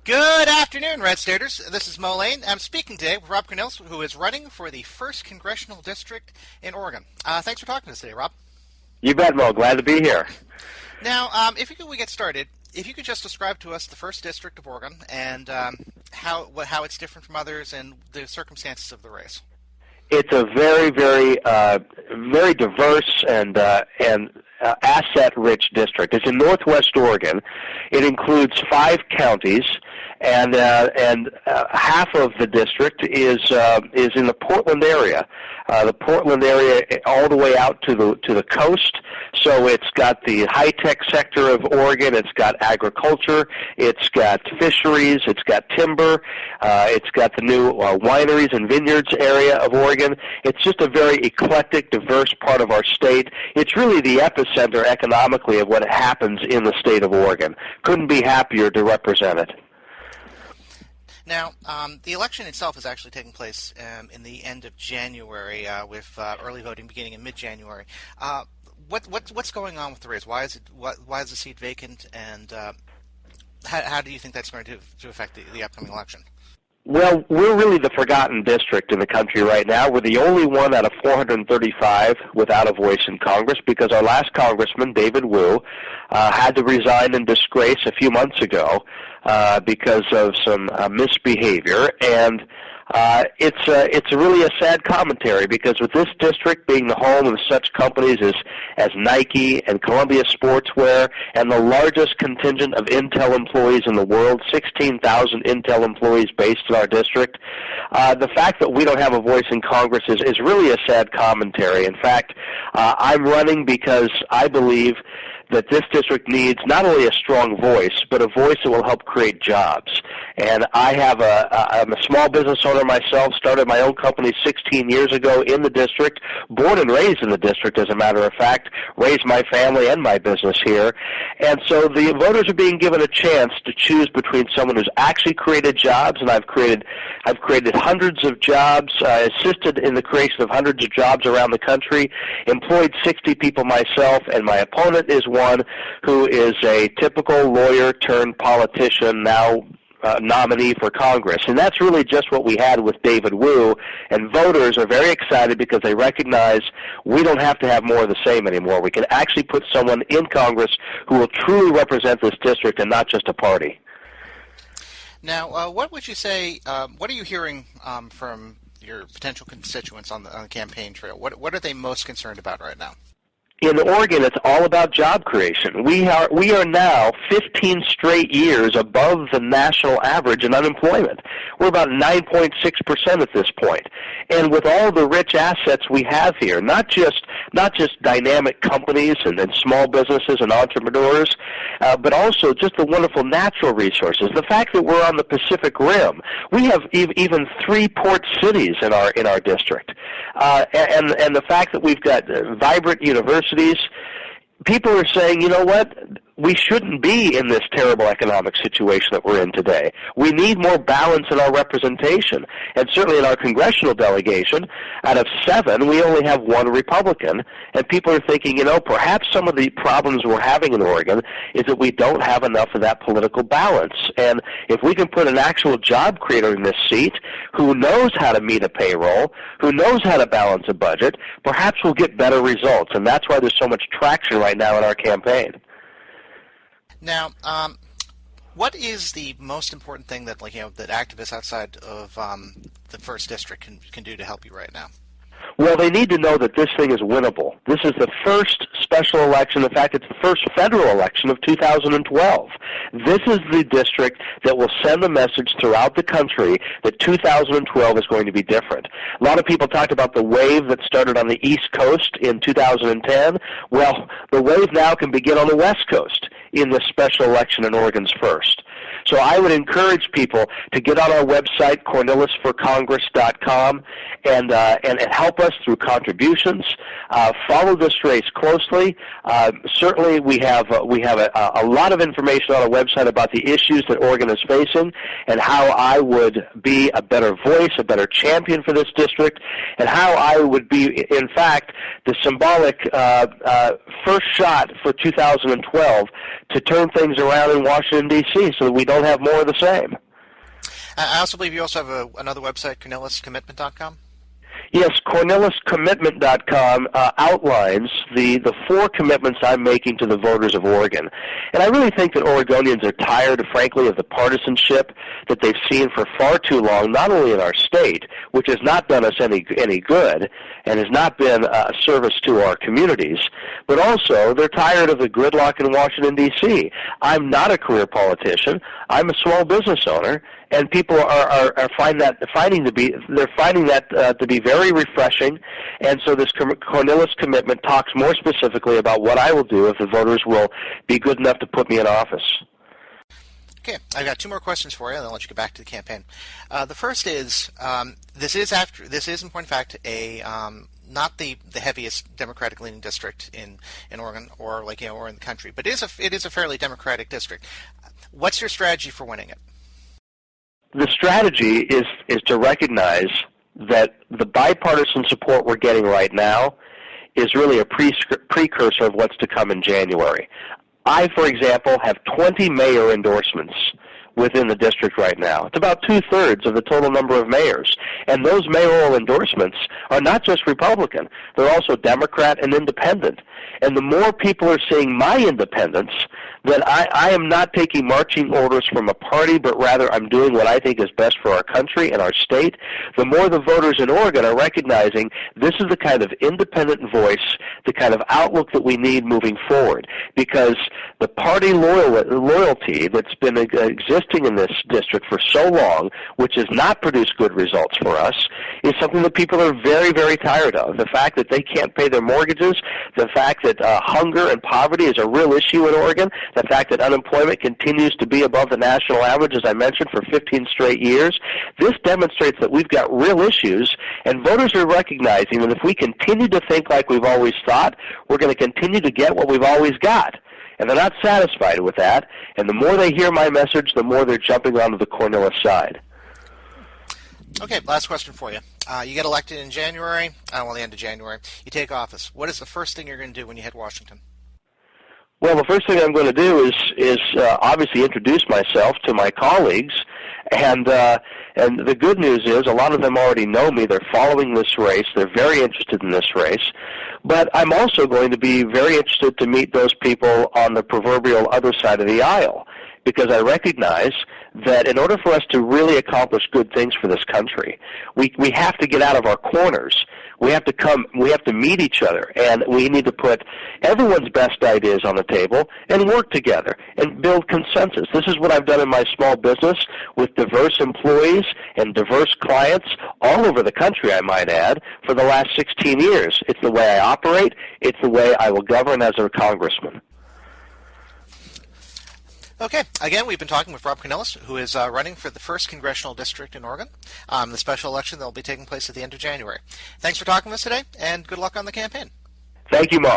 Good afternoon, RedStaters. This is Mo Lane. I'm speaking today with Rob Cornilles, who is running for the 1st Congressional District in Oregon. Thanks for talking to us today, Rob. You bet, Mo. Glad to be here. Now, we get started, if you could just describe to us the 1st District of Oregon and how it's different from others and the circumstances of the race. It's a very, very diverse and asset-rich district. It's in Northwest Oregon. It includes 5 counties, and half of the district is in the Portland area. The Portland area all the way out to the coast. So it's got the high-tech sector of Oregon. It's got agriculture. It's got fisheries. It's got timber. It's got the new wineries and vineyards area of Oregon. It's just a very eclectic, diverse part of our state. It's really the epicenter economically of what happens in the state of Oregon. Couldn't be happier to represent it. Now, the election itself is actually taking place in the end of January, with early voting beginning in mid-January. What's going on with the race? Why is the seat vacant, and how do you think that's going to affect the upcoming election? Well, we're really the forgotten district in the country right now. We're the only one out of 435 without a voice in Congress because our last congressman, David Wu, had to resign in disgrace a few months ago because of some misbehavior. And it's really a sad commentary because with this district being the home of such companies as Nike and Columbia Sportswear and the largest contingent of Intel employees in the world, 16,000 Intel employees based in our district, the fact that we don't have a voice in Congress is really a sad commentary. In fact, I'm running because I believe that this district needs not only a strong voice, but a voice that will help create jobs. And I'm a small business owner myself, started my own company 16 years ago in the district, born and raised in the district, as a matter of fact, raised my family and my business here. And so the voters are being given a chance to choose between someone who's actually created jobs, and I've created hundreds of jobs, assisted in the creation of hundreds of jobs around the country, employed 60 people myself, and my opponent is one who is a typical lawyer turned politician, now nominee for Congress. And that's really just what we had with David Wu, and voters are very excited because they recognize we don't have to have more of the same anymore. We can actually put someone in Congress who will truly represent this district and not just a party. Now, what would you say, what are you hearing from your potential constituents on the campaign trail? What are they most concerned about right now? In Oregon, it's all about job creation. We are now 15 straight years above the national average in unemployment. We're about 9.6% at this point. And with all the rich assets we have here, not just dynamic companies and small businesses and entrepreneurs, but also just the wonderful natural resources. The fact that we're on the Pacific Rim, we have even 3 port cities in our district, and the fact that we've got vibrant universities. People are saying, you know what, we shouldn't be in this terrible economic situation that we're in today. We need more balance in our representation. And certainly in our congressional delegation, out of 7, we only have 1 Republican. And people are thinking, you know, perhaps some of the problems we're having in Oregon is that we don't have enough of that political balance. And if we can put an actual job creator in this seat who knows how to meet a payroll, who knows how to balance a budget, perhaps we'll get better results. And that's why there's so much traction right now in our campaign. Now, what is the most important thing that that activists outside of the 1st District can do to help you right now? Well, they need to know that this thing is winnable. This is the first special election. In fact, it's the first federal election of 2012. This is the district that will send a message throughout the country that 2012 is going to be different. A lot of people talked about the wave that started on the East Coast in 2010. Well, the wave now can begin on the West Coast in this special election in Oregon's first. So I would encourage people to get on our website, cornillesforcongress.com, and help us through contributions. Follow this race closely. Certainly, we have a lot of information on our website about the issues that Oregon is facing and how I would be a better voice, a better champion for this district, and how I would be, in fact, the symbolic first shot for 2012 to turn things around in Washington, D.C. so that we don't have more of the same. I also believe you also have another website, CornillesCommitment.com. Yes, CornillesCommitment.com outlines the 4 commitments I'm making to the voters of Oregon. And I really think that Oregonians are tired, frankly, of the partisanship that they've seen for far too long, not only in our state, which has not done us any good and has not been a service to our communities, but also they're tired of the gridlock in Washington, D.C. I'm not a career politician. I'm a small business owner, and people are finding that to be very refreshing. And so this Cornilles commitment talks more specifically about what I will do if the voters will be good enough to put me in office. Okay, I've got 2 more questions for you, and then I'll let you get back to the campaign. The first is this is in point of fact not the heaviest Democratic-leaning district in Oregon or or in the country, but it is a fairly Democratic district. What's your strategy for winning it? The strategy is to recognize that the bipartisan support we're getting right now is really a precursor of what's to come in January. I, for example, have 20 mayor endorsements within the district right now. It's about 2/3 of the total number of mayors. And those mayoral endorsements are not just Republican. They're also Democrat and independent. And the more people are seeing my independence, that I am not taking marching orders from a party, but rather I'm doing what I think is best for our country and our state, the more the voters in Oregon are recognizing this is the kind of independent voice, the kind of outlook that we need moving forward. Because the party loyalty that's been existing in this district for so long, which has not produced good results for us, is something that people are very, very tired of. The fact that they can't pay their mortgages, the fact that hunger and poverty is a real issue in Oregon, the fact that unemployment continues to be above the national average, as I mentioned, for 15 straight years. This demonstrates that we've got real issues, and voters are recognizing that if we continue to think like we've always thought, we're going to continue to get what we've always got. And they're not satisfied with that, and the more they hear my message, the more they're jumping onto the Cornilles side. Okay, last question for you. You get elected in January, the end of January. You take office. What is the first thing you're going to do when you hit Washington? Well, the first thing I'm going to do is obviously introduce myself to my colleagues, and the good news is a lot of them already know me. They're following this race. They're very interested in this race. But I'm also going to be very interested to meet those people on the proverbial other side of the aisle, because I recognize that in order for us to really accomplish good things for this country, we have to get out of our corners. We have to meet each other, and we need to put everyone's best ideas on the table and work together and build consensus. This is what I've done in my small business with diverse employees and diverse clients all over the country, I might add, for the last 16 years. It's the way I operate. It's the way I will govern as a congressman. Okay, again, we've been talking with Rob Cornilles, who is running for the 1st Congressional District in Oregon, the special election that will be taking place at the end of January. Thanks for talking with us today, and good luck on the campaign. Thank you, Mo.